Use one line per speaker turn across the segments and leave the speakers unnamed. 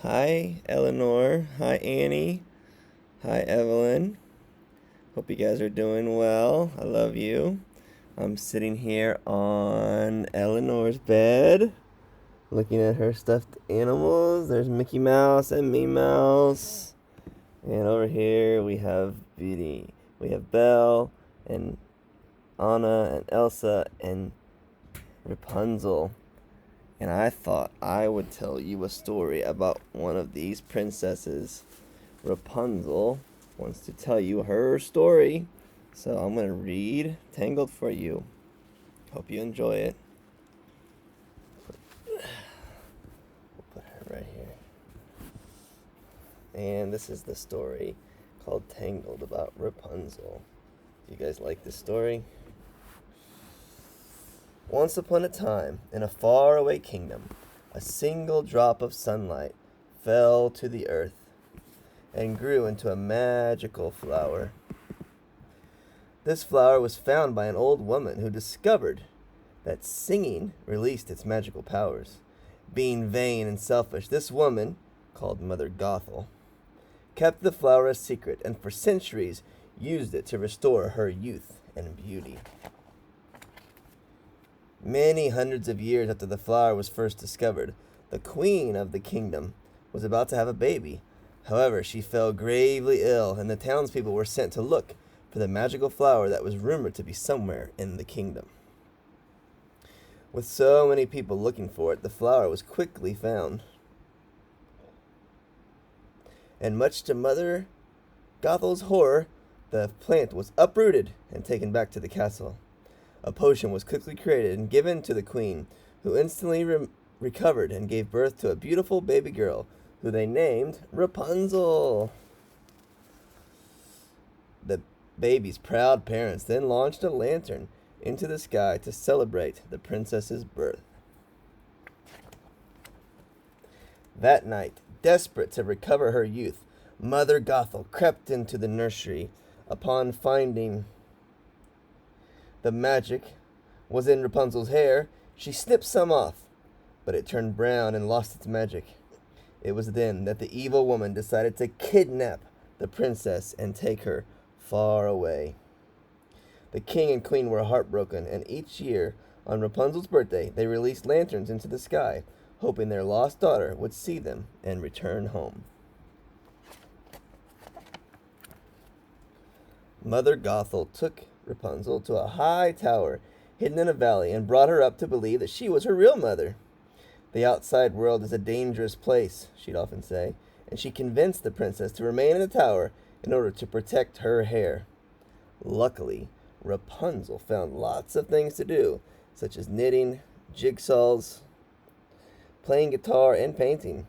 Hi, Eleanor. Hi, Annie. Hi, Evelyn. Hope you guys are doing well. I love you. I'm sitting here on Eleanor's bed, looking at her stuffed animals. There's Mickey Mouse and Minnie Mouse. And over here we have Beauty. We have Belle and Anna and Elsa and Rapunzel. And I thought I would tell you a story about one of these princesses. Rapunzel wants to tell you her story. So I'm going to read Tangled for you. Hope you enjoy it. We'll put her right here. And this is the story called Tangled about Rapunzel. Do you guys like this story? Once upon a time, in a faraway kingdom, a single drop of sunlight fell to the earth and grew into a magical flower. This flower was found by an old woman who discovered that singing released its magical powers. Being vain and selfish, this woman, called Mother Gothel, kept the flower a secret and for centuries used it to restore her youth and beauty. Many hundreds of years after the flower was first discovered, the queen of the kingdom was about to have a baby. However, she fell gravely ill, and the townspeople were sent to look for the magical flower that was rumored to be somewhere in the kingdom. With so many people looking for it, the flower was quickly found. And much to Mother Gothel's horror, the plant was uprooted and taken back to the castle. A potion was quickly created and given to the queen, who instantly recovered and gave birth to a beautiful baby girl, who they named Rapunzel. The baby's proud parents then launched a lantern into the sky to celebrate the princess's birth. That night, desperate to recover her youth, Mother Gothel crept into the nursery. Upon finding the magic was in Rapunzel's hair, she snipped some off, but it turned brown and lost its magic. It was then that the evil woman decided to kidnap the princess and take her far away. The king and queen were heartbroken, and each year, on Rapunzel's birthday, they released lanterns into the sky, hoping their lost daughter would see them and return home. Mother Gothel took Rapunzel to a high tower hidden in a valley and brought her up to believe that she was her real mother. The outside world is a dangerous place, she'd often say, and she convinced the princess to remain in the tower in order to protect her hair. Luckily, Rapunzel found lots of things to do, such as knitting, jigsaws, playing guitar, and painting,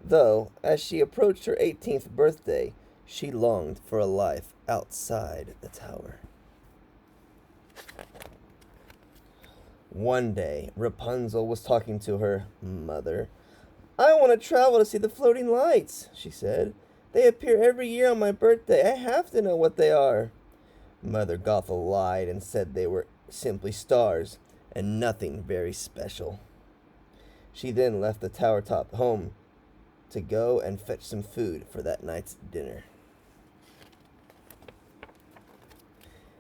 though, as she approached her 18th birthday, she longed for a life outside the tower. One day, Rapunzel was talking to her mother. "I want to travel to see the floating lights," she said. "They appear every year on my birthday. I have to know what they are." Mother Gothel lied and said they were simply stars and nothing very special. She then left the tower top home to go and fetch some food for that night's dinner.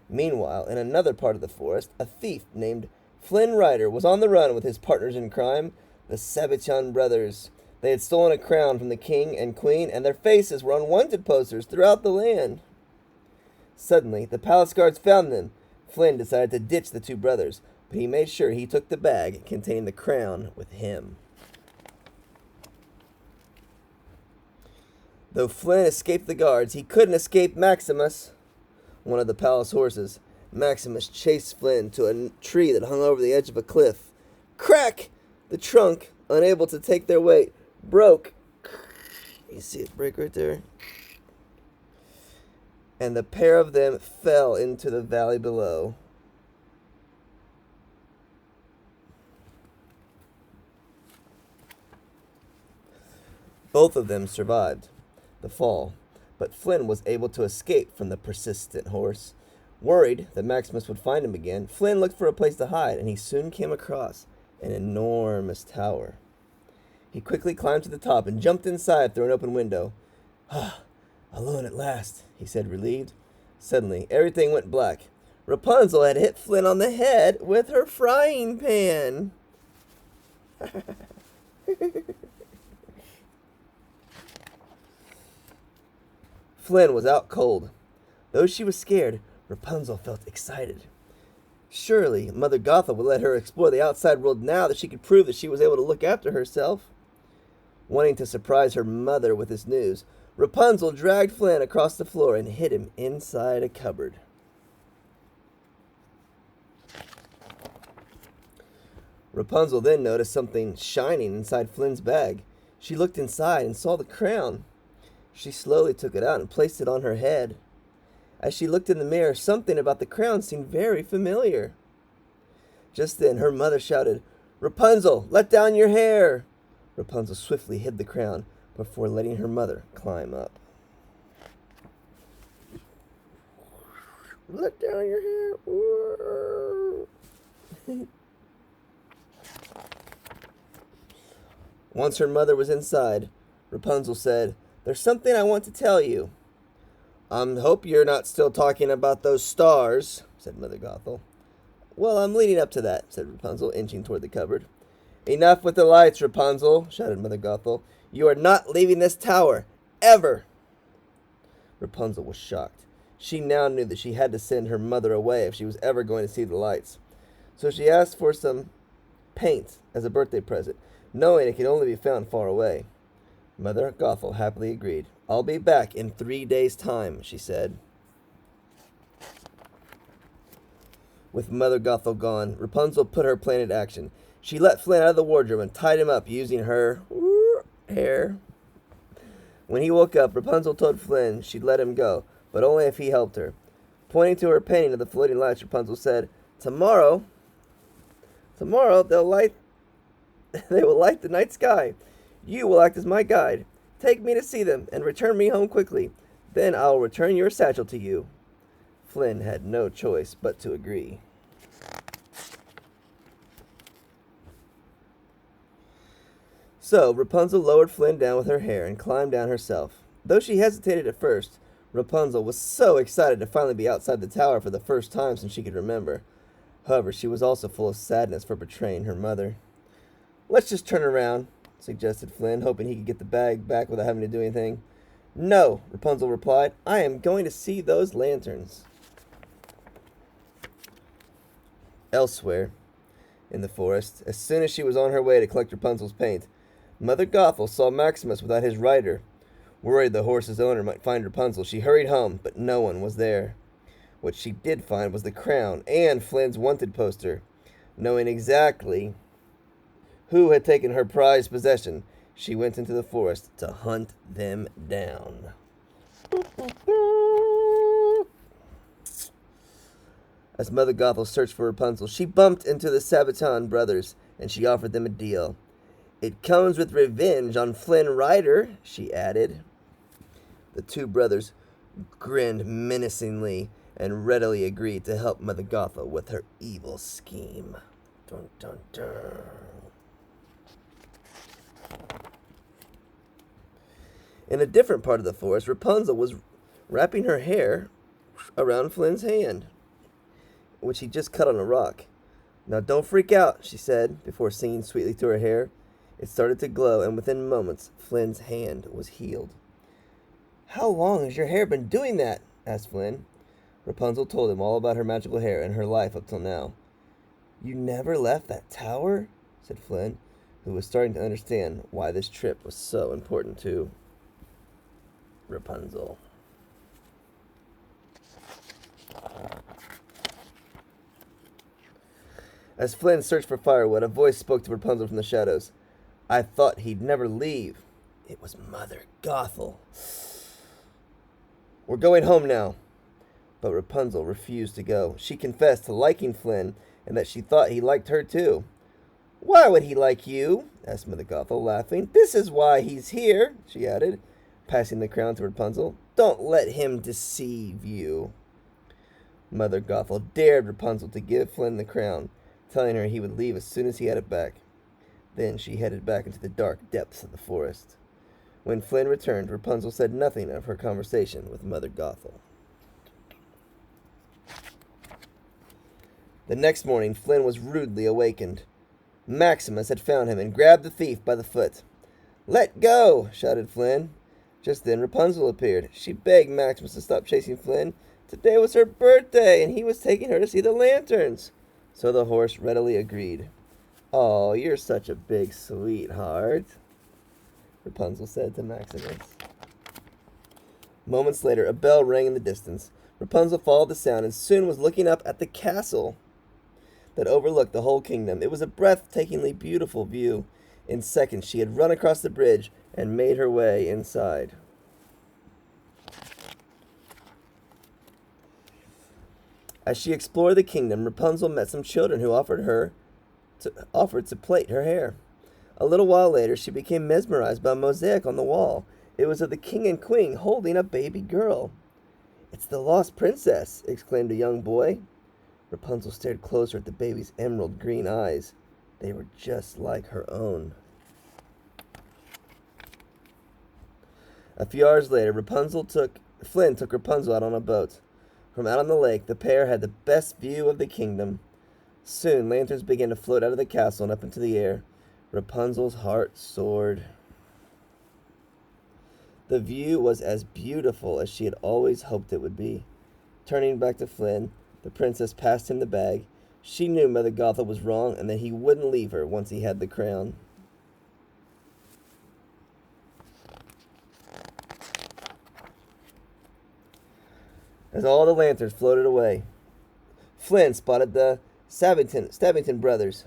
Meanwhile, in another part of the forest, a thief named Flynn Rider was on the run with his partners in crime, the Sabaton brothers. They had stolen a crown from the king and queen, and their faces were on wanted posters throughout the land. Suddenly, the palace guards found them. Flynn decided to ditch the two brothers, but he made sure he took the bag containing the crown with him. Though Flynn escaped the guards, he couldn't escape Maximus, one of the palace horses. Maximus chased Flynn to a tree that hung over the edge of a cliff. Crack! The trunk, unable to take their weight, broke. You see it break right there? And the pair of them fell into the valley below. Both of them survived the fall, but Flynn was able to escape from the persistent horse. Worried that Maximus would find him again, Flynn looked for a place to hide, and he soon came across an enormous tower. He quickly climbed to the top and jumped inside through an open window. "Ah, alone at last," he said, relieved. Suddenly, everything went black. Rapunzel had hit Flynn on the head with her frying pan. Flynn was out cold. Though she was scared, Rapunzel felt excited. Surely Mother Gothel would let her explore the outside world now that she could prove that she was able to look after herself. Wanting to surprise her mother with this news, Rapunzel dragged Flynn across the floor and hid him inside a cupboard. Rapunzel then noticed something shining inside Flynn's bag. She looked inside and saw the crown. She slowly took it out and placed it on her head. As she looked in the mirror, something about the crown seemed very familiar. Just then, her mother shouted, "Rapunzel, let down your hair!" Rapunzel swiftly hid the crown before letting her mother climb up. "Let down your hair." Once her mother was inside, Rapunzel said, "There's something I want to tell you." Hope you're not still talking about those stars," said Mother Gothel. "Well, I'm leading up to that," said Rapunzel, inching toward the cupboard. "Enough with the lights, Rapunzel," shouted Mother Gothel. "You are not leaving this tower, ever." Rapunzel was shocked. She now knew that she had to send her mother away if she was ever going to see the lights. So she asked for some paint as a birthday present, knowing it could only be found far away. Mother Gothel happily agreed. "I'll be back in 3 days' time," she said. With Mother Gothel gone, Rapunzel put her plan into action. She let Flynn out of the wardrobe and tied him up using her hair. When he woke up, Rapunzel told Flynn she'd let him go, but only if he helped her. Pointing to her painting of the floating lights, Rapunzel said, Tomorrow they will light the night sky. You will act as my guide. Take me to see them, and return me home quickly. Then I will return your satchel to you." Flynn had no choice but to agree. So Rapunzel lowered Flynn down with her hair and climbed down herself. Though she hesitated at first, Rapunzel was so excited to finally be outside the tower for the first time since she could remember. However, she was also full of sadness for betraying her mother. "Let's just turn around," suggested Flynn, hoping he could get the bag back without having to do anything. "No," Rapunzel replied. "I am going to see those lanterns." Elsewhere in the forest, as soon as she was on her way to collect Rapunzel's paint, Mother Gothel saw Maximus without his rider. Worried the horse's owner might find Rapunzel, she hurried home, but no one was there. What she did find was the crown and Flynn's wanted poster. Knowing exactly who had taken her prized possession, she went into the forest to hunt them down. As Mother Gothel searched for Rapunzel, she bumped into the Sabaton brothers, and she offered them a deal. "It comes with revenge on Flynn Rider," she added. The two brothers grinned menacingly and readily agreed to help Mother Gothel with her evil scheme. Dun, dun, dun. In a different part of the forest, Rapunzel was wrapping her hair around Flynn's hand, which he just cut on a rock. "Now don't freak out," she said, before singing sweetly to her hair. It started to glow, and within moments, Flynn's hand was healed. "How long has your hair been doing that?" asked Flynn. Rapunzel told him all about her magical hair and her life up till now. "You never left that tower?" said Flynn, who was starting to understand why this trip was so important to Rapunzel. As Flynn searched for firewood, a voice spoke to Rapunzel from the shadows. "I thought he'd never leave." It was Mother Gothel. "We're going home now." But Rapunzel refused to go. She confessed to liking Flynn and that she thought he liked her too. "Why would he like you?" asked Mother Gothel, laughing. "This is why he's here," she added, passing the crown to Rapunzel. "Don't let him deceive you." Mother Gothel dared Rapunzel to give Flynn the crown, telling her he would leave as soon as he had it back. Then she headed back into the dark depths of the forest. When Flynn returned, Rapunzel said nothing of her conversation with Mother Gothel. The next morning, Flynn was rudely awakened. Maximus had found him and grabbed the thief by the foot. "Let go!" shouted Flynn. Just then Rapunzel appeared. She begged Maximus to stop chasing Flynn. Today was her birthday, and he was taking her to see the lanterns. So the horse readily agreed. "Oh, you're such a big sweetheart," Rapunzel said to Maximus. Moments later, a bell rang in the distance. Rapunzel followed the sound and soon was looking up at the castle that overlooked the whole kingdom. It was a breathtakingly beautiful view. In seconds, she had run across the bridge and made her way inside. As she explored the kingdom, Rapunzel met some children who offered to plait her hair. A little while later, she became mesmerized by a mosaic on the wall. It was of the king and queen holding a baby girl. "It's the lost princess!" exclaimed a young boy. Rapunzel stared closer at the baby's emerald green eyes. They were just like her own. A few hours later, Flynn took Rapunzel out on a boat. From out on the lake, the pair had the best view of the kingdom. Soon, lanterns began to float out of the castle and up into the air. Rapunzel's heart soared. The view was as beautiful as she had always hoped it would be. Turning back to Flynn, the princess passed him the bag. She knew Mother Gothel was wrong and that he wouldn't leave her once he had the crown. As all the lanterns floated away, Flynn spotted the Stabbington brothers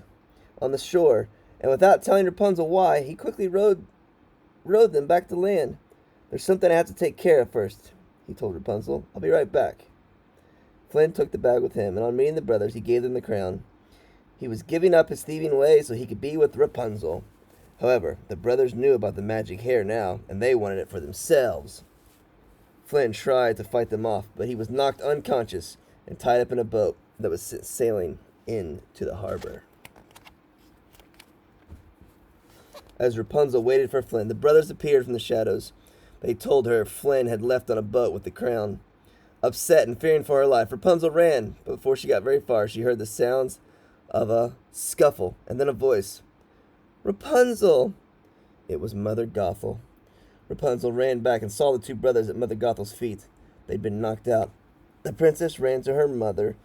on the shore, and without telling Rapunzel why, he quickly rowed them back to land. "There's something I have to take care of first," he told Rapunzel. "I'll be right back." Flynn took the bag with him, and on meeting the brothers, he gave them the crown. He was giving up his thieving ways so he could be with Rapunzel. However, the brothers knew about the magic hair now, and they wanted it for themselves. Flynn tried to fight them off, but he was knocked unconscious and tied up in a boat that was sailing into the harbor. As Rapunzel waited for Flynn, the brothers appeared from the shadows. They told her Flynn had left on a boat with the crown. Upset and fearing for her life, Rapunzel ran, but before she got very far, she heard the sounds of a scuffle and then a voice. "Rapunzel!" It was Mother Gothel. Rapunzel ran back and saw the two brothers at Mother Gothel's feet. They'd been knocked out. The princess ran to her mother,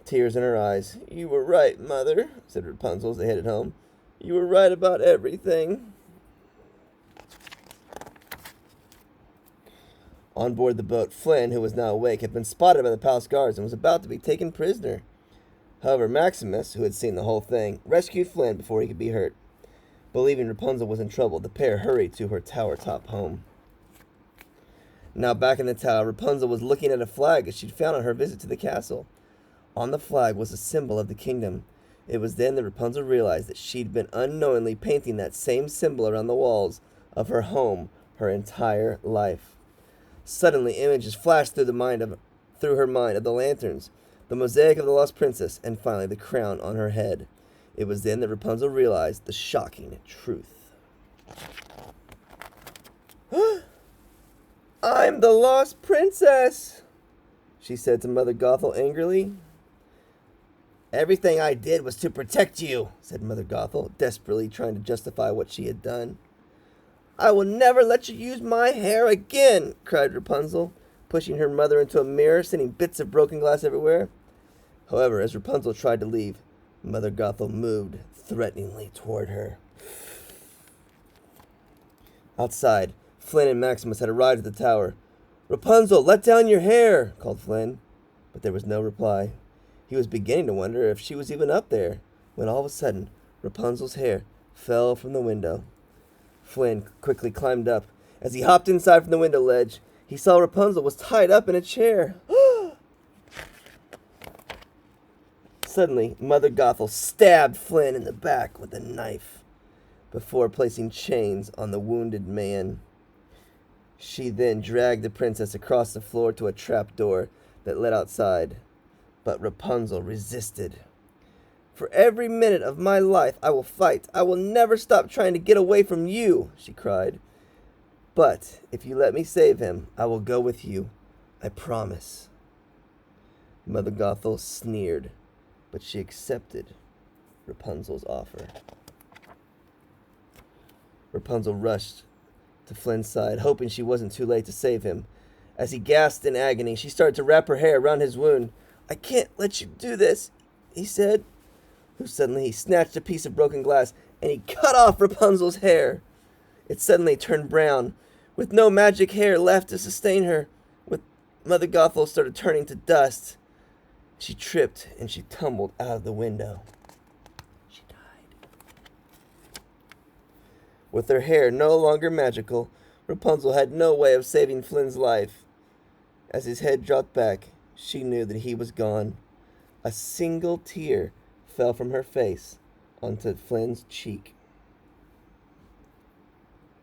tears in her eyes. "You were right, Mother," said Rapunzel as they headed home. "You were right about everything." On board the boat, Flynn, who was now awake, had been spotted by the palace guards and was about to be taken prisoner. However, Maximus, who had seen the whole thing, rescued Flynn before he could be hurt. Believing Rapunzel was in trouble, the pair hurried to her tower-top home. Now back in the tower, Rapunzel was looking at a flag that she'd found on her visit to the castle. On the flag was a symbol of the kingdom. It was then that Rapunzel realized that she'd been unknowingly painting that same symbol around the walls of her home her entire life. Suddenly, images flashed through her mind of the lanterns, the mosaic of the lost princess, and finally the crown on her head. It was then that Rapunzel realized the shocking truth. "I'm the lost princess," she said to Mother Gothel angrily. "Everything I did was to protect you," said Mother Gothel, desperately trying to justify what she had done. "I will never let you use my hair again," cried Rapunzel, pushing her mother into a mirror, sending bits of broken glass everywhere. However, as Rapunzel tried to leave, Mother Gothel moved threateningly toward her. Outside, Flynn and Maximus had arrived at the tower. "Rapunzel, let down your hair," called Flynn, but there was no reply. He was beginning to wonder if she was even up there, when all of a sudden, Rapunzel's hair fell from the window. Flynn quickly climbed up. As he hopped inside from the window ledge, he saw Rapunzel was tied up in a chair. Suddenly, Mother Gothel stabbed Flynn in the back with a knife before placing chains on the wounded man. She then dragged the princess across the floor to a trap door that led outside, but Rapunzel resisted. For every minute of my life I will fight. I will never stop trying to get away from you, she cried. But if you let me save him, I will go with you. I promise. Mother Gothel sneered, but she accepted Rapunzel's offer. Rapunzel rushed to Flynn's side, hoping she wasn't too late to save him. As he gasped in agony, she started to wrap her hair around his wound. I can't let you do this, he said. Suddenly he snatched a piece of broken glass and he cut off Rapunzel's hair. It suddenly turned brown, with no magic hair left to sustain her. Mother Gothel started turning to dust. She tripped and she tumbled out of the window. She died. With her hair no longer magical, Rapunzel had no way of saving Flynn's life. As his head dropped back, she knew that he was gone. A single tear fell from her face onto Flynn's cheek.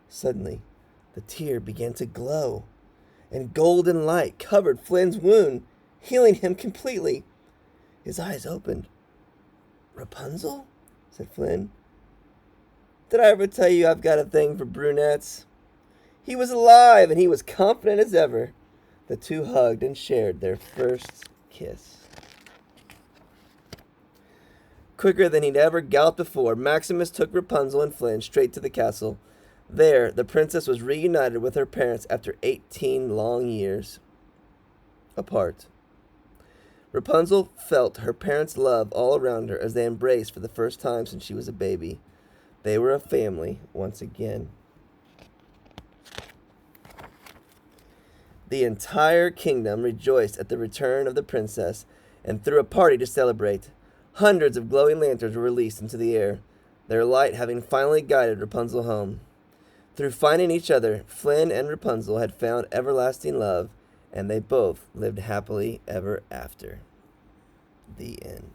Suddenly, the tear began to glow, and golden light covered Flynn's wound, healing him completely. His eyes opened. Rapunzel? Said Flynn. Did I ever tell you I've got a thing for brunettes? He was alive, and he was confident as ever. The two hugged and shared their first kiss. Quicker than he'd ever galloped before, Maximus took Rapunzel and Flynn straight to the castle. There, the princess was reunited with her parents after 18 long years apart. Rapunzel felt her parents' love all around her as they embraced for the first time since she was a baby. They were a family once again. The entire kingdom rejoiced at the return of the princess and threw a party to celebrate. Hundreds of glowing lanterns were released into the air, their light having finally guided Rapunzel home. Through finding each other, Flynn and Rapunzel had found everlasting love, and they both lived happily ever after. The end.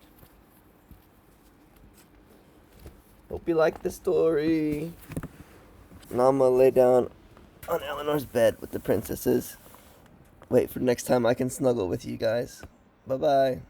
Hope you liked the story. Now I'm going to lay down on Eleanor's bed with the princesses. Wait for next time I can snuggle with you guys. Bye-bye.